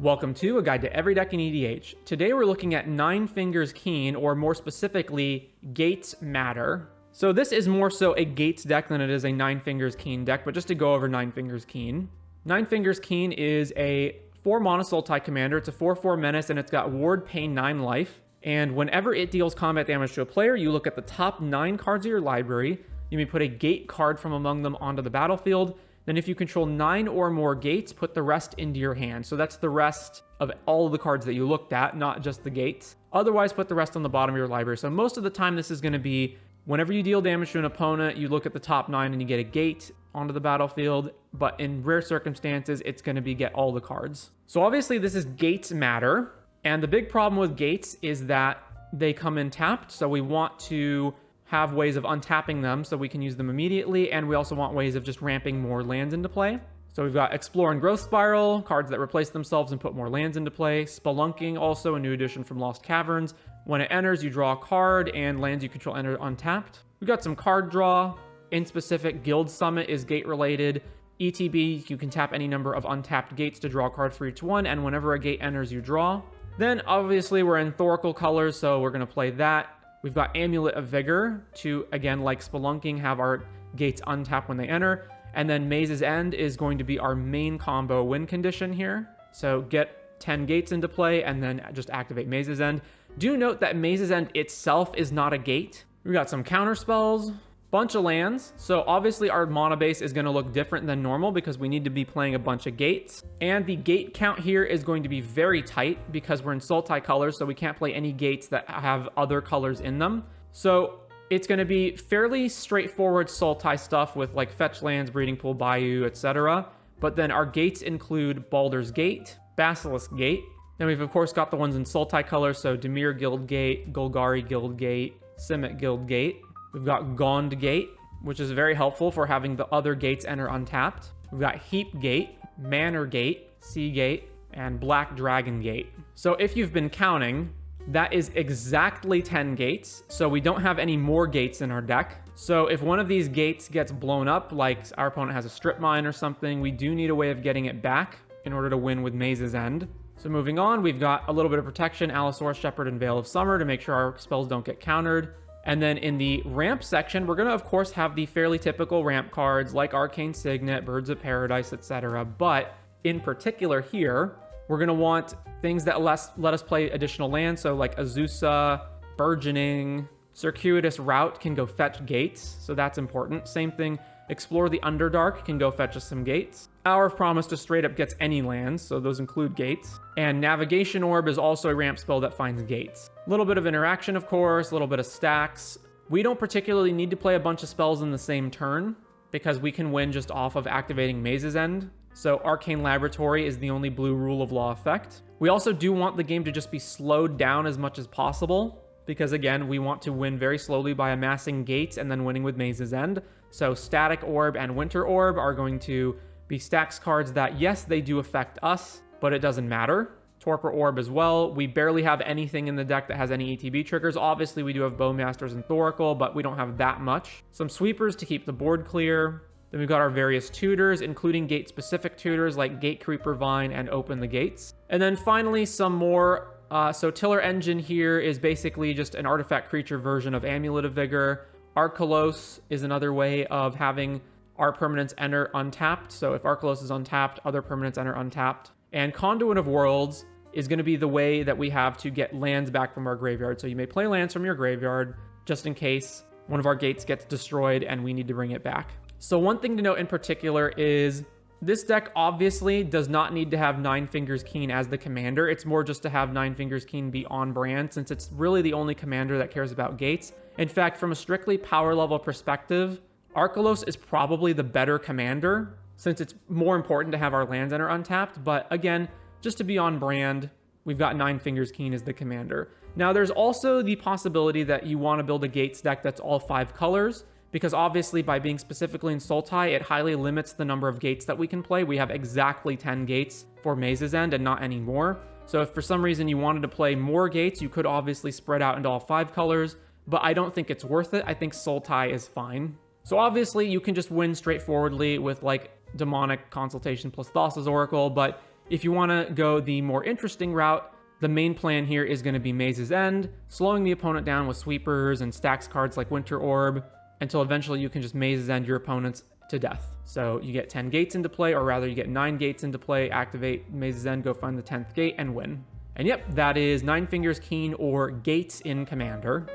Welcome to A Guide to Every Deck in EDH. Today we're looking at Nine Fingers Keene, or more specifically, Gates Matter. So this is more so a Gates deck than it is a Nine Fingers Keene deck, but just to go over Nine Fingers Keene. Nine Fingers Keene is a 4 mana Sultai commander. It's a 4/4 menace and it's got Ward, Pain, 9 life. And whenever it deals combat damage to a player, you look at the top 9 cards of your library. You may put a gate card from among them onto the battlefield. Then if you control 9 or more gates, put the rest into your hand. So that's the rest of all of the cards that you looked at, not just the gates. Otherwise, put the rest on the bottom of your library. So most of the time, this is going to be whenever you deal damage to an opponent, you look at the top 9 and you get a gate onto the battlefield. But in rare circumstances, it's going to be get all the cards. So obviously, this is Gates Matter. And the big problem with gates is that they come in tapped. So we want to have ways of untapping them so we can use them immediately, and we also want ways of just ramping more lands into play. So we've got Explore and Growth Spiral, cards that replace themselves and put more lands into play. Spelunking, also a new addition from Lost Caverns. When it enters, you draw a card, and lands you control enter untapped. We've got some card draw. In specific, Guild Summit is gate-related. ETB, you can tap any number of untapped gates to draw a card for each one, and whenever a gate enters, you draw. Then, obviously, we're in Thoracle colors, so we're going to play that. We've got Amulet of Vigor to, again, like Spelunking, have our gates untap when they enter. And then Maze's End is going to be our main combo win condition here. So get 10 gates into play and then just activate Maze's End. Do note that Maze's End itself is not a gate. We've got some counter spells, bunch of lands. So obviously our mana base is going to look different than normal because we need to be playing a bunch of gates. And the gate count here is going to be very tight because we're in Sultai colors, so we can't play any gates that have other colors in them. So it's going to be fairly straightforward Sultai stuff with like fetch lands, Breeding Pool, Bayou, etc. But then our gates include Baldur's Gate, Basilisk Gate. Then we've of course got the ones in Sultai colors, so Dimir Guild Gate, Golgari Guild Gate, Simic Guild Gate. We've got Gond Gate, which is very helpful for having the other gates enter untapped. We've got Heap Gate, Manor Gate, Sea Gate, and Black Dragon Gate. So if you've been counting, that is exactly 10 gates. So we don't have any more gates in our deck. So if one of these gates gets blown up, like our opponent has a strip mine or something, we do need a way of getting it back in order to win with Maze's End. So moving on, we've got a little bit of protection, Allosaurus Shepherd and Veil of Summer to make sure our spells don't get countered. And then in the ramp section, we're going to, of course, have the fairly typical ramp cards like Arcane Signet, Birds of Paradise, etc. But in particular here, we're going to want things that let us play additional lands. So like Azusa, Burgeoning, Circuitous Route can go fetch gates. So that's important. Same thing, Explore the Underdark can go fetch us some gates. Hour of Promise just straight up gets any lands, so those include gates. And Navigation Orb is also a ramp spell that finds gates. A little bit of interaction, of course, a little bit of stacks. We don't particularly need to play a bunch of spells in the same turn because we can win just off of activating Maze's End. So Arcane Laboratory is the only blue rule of law effect. We also do want the game to just be slowed down as much as possible because, again, we want to win very slowly by amassing gates and then winning with Maze's End. So Static Orb and Winter Orb are going to be stacks cards that, yes, they do affect us, but it doesn't matter. Torpor Orb as well. We barely have anything in the deck that has any ETB triggers. Obviously, we do have Bowmasters and Thoracle, but we don't have that much. Some sweepers to keep the board clear. Then we've got our various tutors, including gate-specific tutors like Gate Creeper Vine and Open the Gates. And then finally, some more. So Tiller Engine here is basically just an artifact creature version of Amulet of Vigor. Arkelos is another way of having our permanents enter untapped. So if Arkelos is untapped, other permanents enter untapped. And Conduit of Worlds is going to be the way that we have to get lands back from our graveyard. So you may play lands from your graveyard just in case one of our gates gets destroyed and we need to bring it back. So one thing to note in particular is this deck obviously does not need to have Nine Fingers Keene as the commander. It's more just to have Nine Fingers Keene be on brand since it's really the only commander that cares about gates. In fact, from a strictly power level perspective, Arkelos is probably the better commander since it's more important to have our lands enter untapped. But again, just to be on brand, we've got Nine Fingers Keene as the commander. Now, there's also the possibility that you want to build a gates deck that's all 5 colors because obviously by being specifically in Sultai, it highly limits the number of gates that we can play. We have exactly 10 gates for Maze's End and not any more. So if for some reason you wanted to play more gates, you could obviously spread out into all 5 colors, but I don't think it's worth it. I think Sultai is fine. So obviously you can just win straightforwardly with like Demonic Consultation plus Thassa's Oracle, but If you want to go the more interesting route, the main plan here is going to be Maze's End, slowing the opponent down with sweepers and stacks cards like Winter Orb, until eventually you can just Maze's End your opponents to death. So you get 10 gates into play, or rather you get 9 gates into play, activate Maze's End, go find the 10th gate, and win. And yep, that is 9 Fingers Keene, or Gates in Commander.